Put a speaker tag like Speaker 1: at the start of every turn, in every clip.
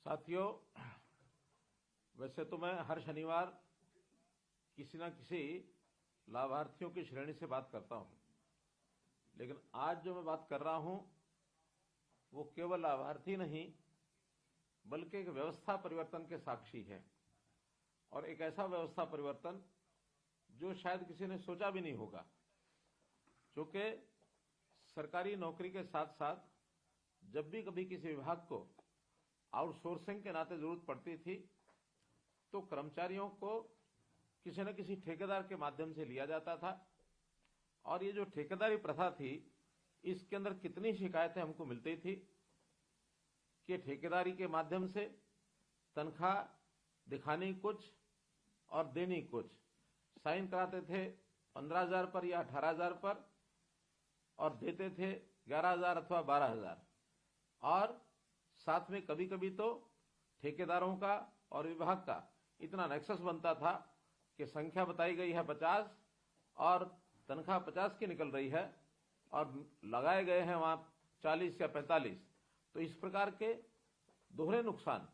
Speaker 1: साथियों, वैसे तो मैं हर शनिवार किसी न किसी लाभार्थियों की श्रेणी से बात करता हूं, लेकिन आज जो मैं बात कर रहा हूं वो केवल लाभार्थी नहीं बल्कि एक व्यवस्था परिवर्तन के साक्षी है। और एक ऐसा व्यवस्था परिवर्तन जो शायद किसी ने सोचा भी नहीं होगा, क्योंकि सरकारी नौकरी के साथ साथ जब भी कभी किसी विभाग को आउटसोर्सिंग के नाते जरूरत पड़ती थी तो कर्मचारियों को किसी न किसी ठेकेदार के माध्यम से लिया जाता था। और ये जो ठेकेदारी प्रथा थी, इसके अंदर कितनी शिकायतें हमको मिलती थी कि ठेकेदारी के माध्यम से तनख्वाह दिखानी कुछ और देनी कुछ। साइन कराते थे 15,000 पर या 18,000 पर और देते थे 11,000 अथवा 12,000। और साथ में कभी कभी तो ठेकेदारों का और विभाग का इतना नेक्सस बनता था कि संख्या बताई गई है 50 और तनख्वाह 50 की निकल रही है और लगाए गए हैं वहां 40 या 45। तो इस प्रकार के दोहरे नुकसान,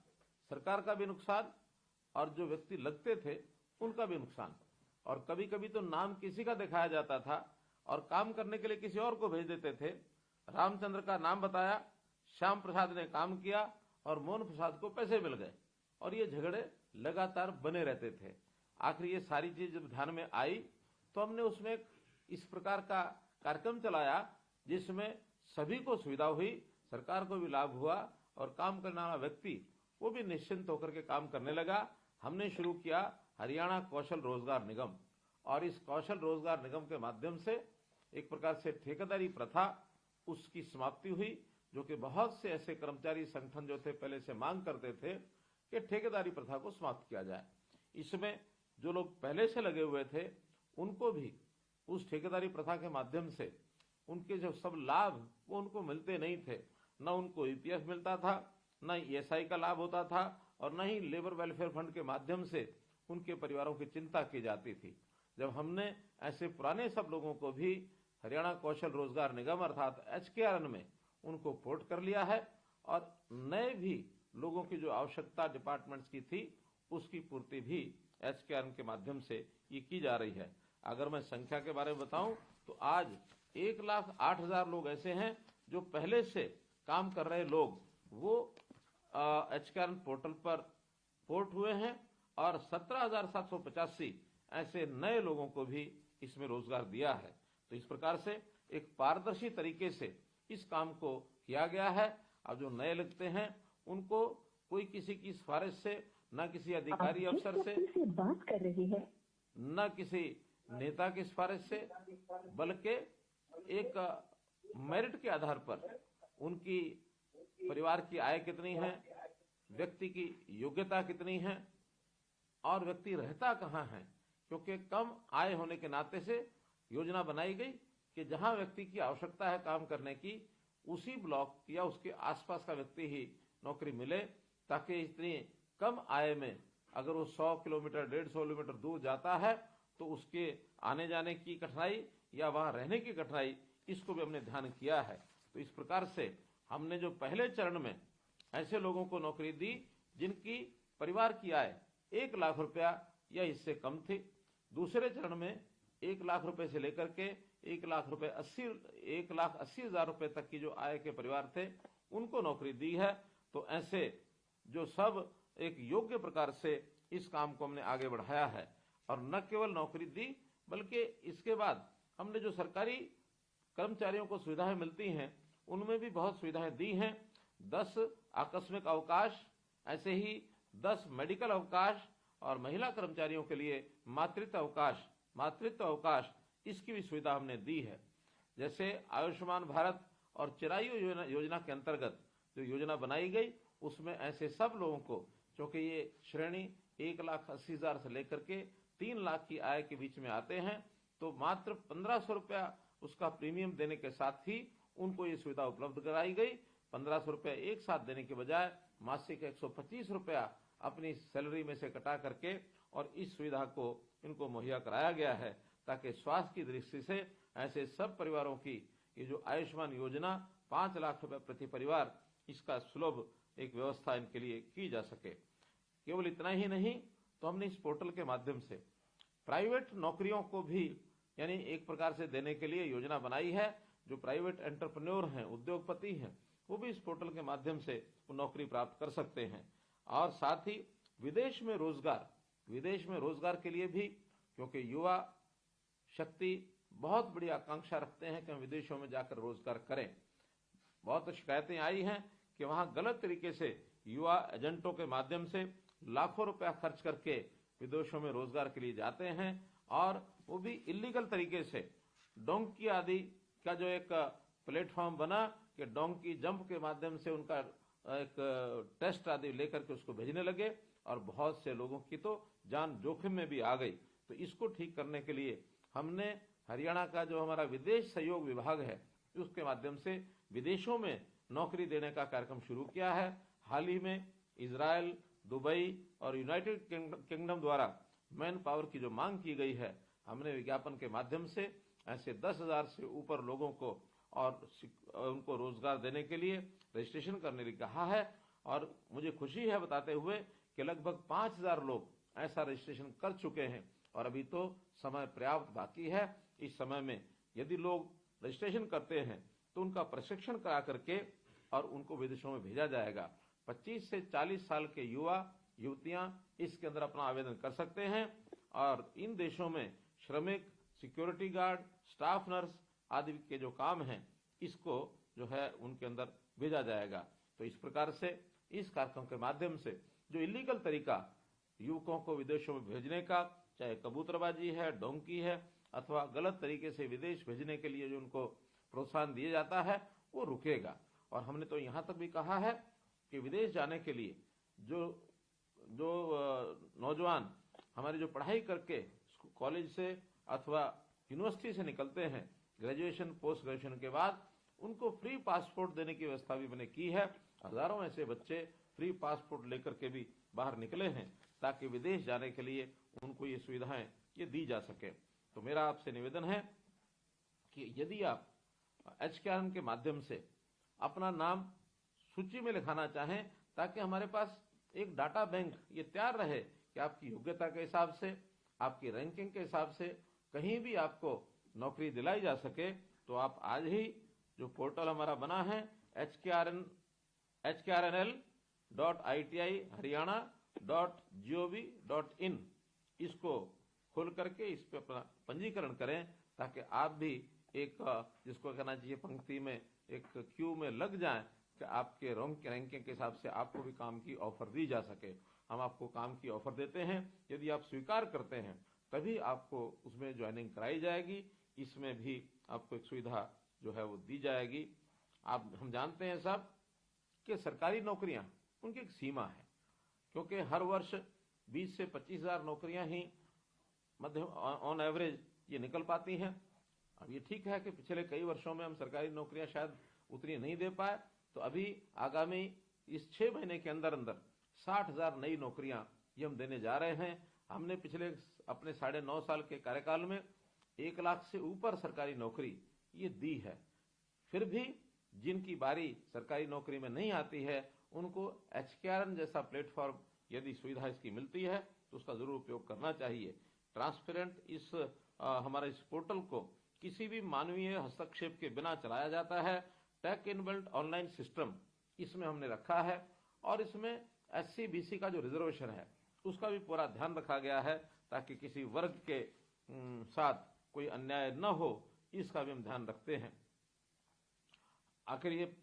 Speaker 1: सरकार का भी नुकसान और जो व्यक्ति लगते थे उनका भी नुकसान। और कभी कभी तो नाम किसी का दिखाया जाता था और काम करने के लिए किसी और को भेज देते थे। रामचंद्र का नाम बताया, श्याम प्रसाद ने काम किया और मोहन प्रसाद को पैसे मिल गए, और ये झगड़े लगातार बने रहते थे। आखिर ये सारी चीज जब ध्यान में आई तो हमने उसमें इस प्रकार का कार्यक्रम चलाया जिसमें सभी को सुविधा हुई, सरकार को भी लाभ हुआ और काम करने वाला व्यक्ति वो भी निश्चिंत होकर के काम करने लगा। हमने शुरू किया हरियाणा कौशल रोजगार निगम, और इस कौशल रोजगार निगम के माध्यम से एक प्रकार से ठेकेदारी प्रथा उसकी समाप्ति हुई, जो कि बहुत से ऐसे कर्मचारी संगठन जो थे पहले से मांग करते थे कि ठेकेदारी प्रथा को समाप्त किया जाए। इसमें जो लोग पहले से लगे हुए थे उनको भी उस ठेकेदारी प्रथा के माध्यम से उनके जो सब लाभ वो उनको मिलते नहीं थे। न उनको ईपीएफ मिलता था, न ईएसआई का लाभ होता था, और न ही लेबर वेलफेयर फंड के माध्यम से उनके परिवारों की चिंता की जाती थी। जब हमने ऐसे पुराने सब लोगों को भी हरियाणा कौशल रोजगार निगम अर्थात HKRN में उनको पोर्ट कर लिया है, और नए भी लोगों की जो आवश्यकता डिपार्टमेंट्स की थी उसकी पूर्ति भी HKRN के माध्यम से ये की जा रही है। अगर मैं संख्या के बारे में बताऊं तो आज 1,08,000 लोग ऐसे हैं जो पहले से काम कर रहे लोग वो HKRN पोर्टल पर पोर्ट हुए हैं, और 17,785 ऐसे नए लोगों को भी इसमें रोजगार दिया है। तो इस प्रकार से एक पारदर्शी तरीके से इस काम को किया गया है। अब जो नए लगते हैं उनको कोई किसी की सिफारिश से, न किसी अधिकारी अफसर से
Speaker 2: बात कर रही है,
Speaker 1: न किसी नेता की सिफारिश से, बल्कि एक मेरिट के आधार पर उनकी परिवार की आय कितनी है, व्यक्ति की योग्यता कितनी है और व्यक्ति रहता कहाँ है। क्योंकि कम आय होने के नाते से योजना बनाई गई कि जहां व्यक्ति की आवश्यकता है काम करने की, उसी ब्लॉक या उसके आसपास का व्यक्ति ही नौकरी मिले, ताकि इतनी कम आय में अगर वो 100 किलोमीटर 150 किलोमीटर दूर जाता है तो उसके आने जाने की कठिनाई या वहां रहने की कठिनाई, इसको भी हमने ध्यान किया है। तो इस प्रकार से हमने जो पहले चरण में ऐसे लोगों को नौकरी दी जिनकी परिवार की आय 1 लाख रुपया या इससे कम थी, दूसरे चरण में 1 लाख रुपए से लेकर के 1,80,000 रुपए तक की जो आय के परिवार थे उनको नौकरी दी है। तो ऐसे जो सब एक योग्य प्रकार से इस काम को हमने आगे बढ़ाया है, और न केवल नौकरी दी बल्कि इसके बाद हमने जो सरकारी कर्मचारियों को सुविधाएं मिलती हैं उनमें भी बहुत सुविधाएं दी हैं। 10 आकस्मिक अवकाश, ऐसे ही 10 मेडिकल अवकाश, और महिला कर्मचारियों के लिए मातृत्व अवकाश इसकी भी सुविधा हमने दी है। जैसे आयुष्मान भारत और चिरायु योजना के अंतर्गत जो योजना बनाई गई उसमें ऐसे सब लोगों को, क्योंकि ये श्रेणी 1,80,000 से लेकर के 3 लाख की आय के बीच में आते हैं, तो मात्र 1,500 रुपया उसका प्रीमियम देने के साथ ही उनको ये सुविधा उपलब्ध कराई गई। 1,500 रुपया एक साथ देने के बजाय मासिक 125 रुपया अपनी सैलरी में से कटा करके और इस सुविधा को इनको मुहैया कराया गया है, ताकि स्वास्थ्य की दृष्टि से ऐसे सब परिवारों की ये जो आयुष्मान योजना 5 लाख रुपए प्रति परिवार, इसका सुलभ एक व्यवस्था इनके लिए की जा सके। केवल इतना ही नहीं, तो हमने इस पोर्टल के माध्यम से प्राइवेट नौकरियों को भी यानी एक प्रकार से देने के लिए योजना बनाई है। जो प्राइवेट एंटरप्रेन्योर हैं, उद्योगपति हैं, वो भी इस पोर्टल के माध्यम से नौकरी प्राप्त कर सकते हैं। और साथ ही विदेश में रोजगार के लिए भी, क्योंकि युवा शक्ति बहुत बड़ी आकांक्षा रखते हैं कि हम विदेशों में जाकर रोजगार करें। बहुत शिकायतें आई हैं कि वहां गलत तरीके से युवा एजेंटों के माध्यम से लाखों रुपया खर्च करके विदेशों में रोजगार के लिए जाते हैं, और वो भी इलीगल तरीके से डोंकी आदि का जो एक प्लेटफॉर्म बना कि डोंकी जंप के माध्यम से उनका एक टेस्ट आदि लेकर के उसको भेजने लगे, और बहुत से लोगों की तो जान जोखिम में भी आ गई। तो इसको ठीक करने के लिए हमने हरियाणा का जो हमारा विदेश सहयोग विभाग है, उसके माध्यम से विदेशों में नौकरी देने का कार्यक्रम शुरू किया है। हाल ही में इजराइल, दुबई और यूनाइटेड किंगडम द्वारा मैन पावर की जो मांग की गई है, हमने विज्ञापन के माध्यम से ऐसे 10,000 से ऊपर लोगों को और उनको रोजगार देने के लिए रजिस्ट्रेशन करने के लिए कहा है। और मुझे खुशी है बताते हुए कि लगभग 5,000 लोग ऐसा रजिस्ट्रेशन कर चुके हैं, और अभी तो समय पर्याप्त बाकी है। इस समय में यदि लोग रजिस्ट्रेशन करते हैं तो उनका प्रशिक्षण करा करके और उनको विदेशों में भेजा जाएगा। 25 से 40 साल के युवा युवतियां इसके अंदर अपना आवेदन कर सकते हैं, और इन देशों में श्रमिक, सिक्योरिटी गार्ड, स्टाफ नर्स आदि के जो काम हैं, इसको जो है उनके अंदर भेजा जाएगा। तो इस प्रकार से इस कार्यक्रम के माध्यम से जो इलीगल तरीका युवकों को विदेशों में भेजने का, चाहे कबूतरबाजी है, डोंकी है, अथवा गलत तरीके से विदेश भेजने के लिए जो उनको प्रोत्साहन दिया जाता है, वो रुकेगा। और हमने तो यहाँ तक भी कहा है कि विदेश जाने के लिए जो नौजवान हमारी जो पढ़ाई करके कॉलेज से अथवा यूनिवर्सिटी से निकलते हैं, ग्रेजुएशन पोस्ट ग्रेजुएशन के बाद उनको फ्री पासपोर्ट देने की व्यवस्था भी मैंने की है। हजारों ऐसे बच्चे फ्री पासपोर्ट लेकर के भी बाहर निकले हैं, ताकि विदेश जाने के लिए उनको ये सुविधाएं ये दी जा सके। तो मेरा आपसे निवेदन है कि यदि आप HKRN के माध्यम से अपना नाम सूची में लिखाना चाहें, ताकि हमारे पास एक डाटा बैंक ये तैयार रहे कि आपकी योग्यता के हिसाब से, आपकी रैंकिंग के हिसाब से कहीं भी आपको नौकरी दिलाई जा सके, तो आप आज ही जो पोर्टल हमारा बना है hkrn.iti.haryana.gov.in, इसको खोल करके इस पे अपना पंजीकरण करें, ताकि आप भी एक जिसको कहना चाहिए पंक्ति में एक क्यू में लग जाएं कि आपके रैंकिंग के हिसाब से आपको भी काम की ऑफर दी जा सके। हम आपको काम की ऑफर देते हैं, यदि आप स्वीकार करते हैं तभी आपको उसमें ज्वाइनिंग कराई जाएगी। इसमें भी आपको एक सुविधा जो है वो दी जाएगी। हम जानते हैं सब कि सरकारी नौकरियां उनकी एक सीमा है, क्योंकि हर वर्ष 20 से 25,000 नौकरियां ही मध्य ऑन एवरेज ये निकल पाती हैं। अब ये ठीक है कि पिछले कई वर्षों में हम सरकारी नौकरियां शायद उतनी नहीं दे पाए, तो अभी आगामी इस 6 महीने के अंदर 60,000 नई नौकरियां ये हम देने जा रहे हैं। हमने पिछले अपने 9.5 साल के कार्यकाल में 1 लाख से ऊपर सरकारी नौकरी ये दी है। फिर भी जिनकी बारी सरकारी नौकरी में नहीं आती है, उनको HKRN जैसा प्लेटफॉर्म यदि सुविधा इसकी मिलती है तो उसका जरूर उपयोग करना चाहिए। ट्रांसपेरेंट इस हमारे इस पोर्टल को किसी भी मानवीय हस्तक्षेप के बिना चलाया जाता है। टेक इनबिल्ट ऑनलाइन सिस्टम इसमें हमने रखा है, और इसमें SC/BC का जो रिजर्वेशन है उसका भी पूरा ध्यान रखा गया है, ताकि किसी वर्ग के साथ कोई अन्याय न हो, इसका भी हम ध्यान रखते हैं। आखिर ये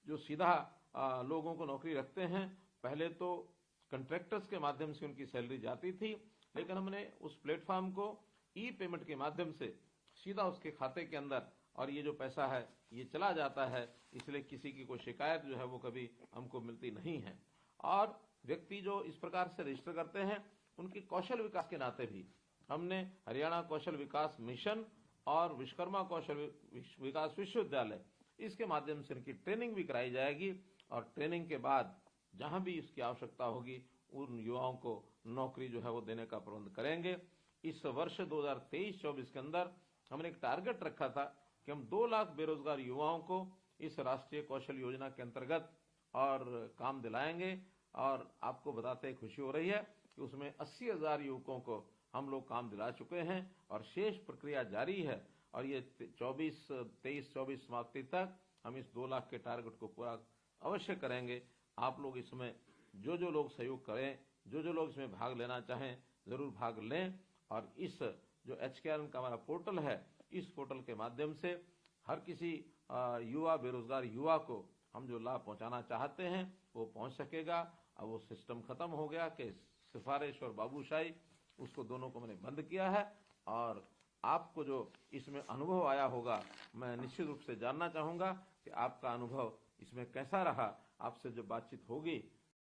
Speaker 1: जो सीधा लोगों को नौकरी रखते हैं, पहले तो कंट्रैक्टर्स के माध्यम से उनकी सैलरी जाती थी, लेकिन हमने उस प्लेटफॉर्म को ई-पेमेंट के माध्यम से सीधा उसके खाते के अंदर, और ये जो पैसा है ये चला जाता है, इसलिए किसी की कोई शिकायत जो है वो कभी हमको मिलती नहीं है। और व्यक्ति जो इस प्रकार से रजिस्टर करते हैं, उनकी कौशल विकास के नाते भी हमने हरियाणा कौशल विकास मिशन और विश्वकर्मा कौशल विकास विश्वविद्यालय, इसके माध्यम से इनकी ट्रेनिंग भी कराई जाएगी, और ट्रेनिंग के बाद जहां भी इसकी आवश्यकता होगी उन युवाओं को नौकरी जो है वो देने का प्रबंध करेंगे। इस वर्ष 2023-24 के अंदर हमने एक टारगेट रखा था कि हम 2 लाख बेरोजगार युवाओं को इस राष्ट्रीय कौशल योजना के अंतर्गत और काम दिलाएंगे। और आपको बताते खुशी हो रही है कि उसमें 80,000 युवकों को हम लोग काम दिला चुके हैं और शेष प्रक्रिया जारी है। और ये 23-24 समाप्ति तक हम इस 2 लाख के टारगेट को पूरा अवश्य करेंगे। आप लोग इसमें जो लोग सहयोग करें, जो लोग इसमें भाग लेना चाहें, जरूर भाग लें। और इस जो HKRN का हमारा पोर्टल है, इस पोर्टल के माध्यम से हर किसी युवा, बेरोजगार युवा को हम जो लाभ पहुंचाना चाहते हैं वो पहुंच सकेगा। अब वो सिस्टम खत्म हो गया कि सिफारिश और बाबूशाही, उसको दोनों को मैंने बंद किया है। और आपको जो इसमें अनुभव आया होगा, मैं निश्चित रूप से जानना चाहूँगा कि आपका अनुभव इसमें कैसा रहा। आपसे जब बातचीत होगी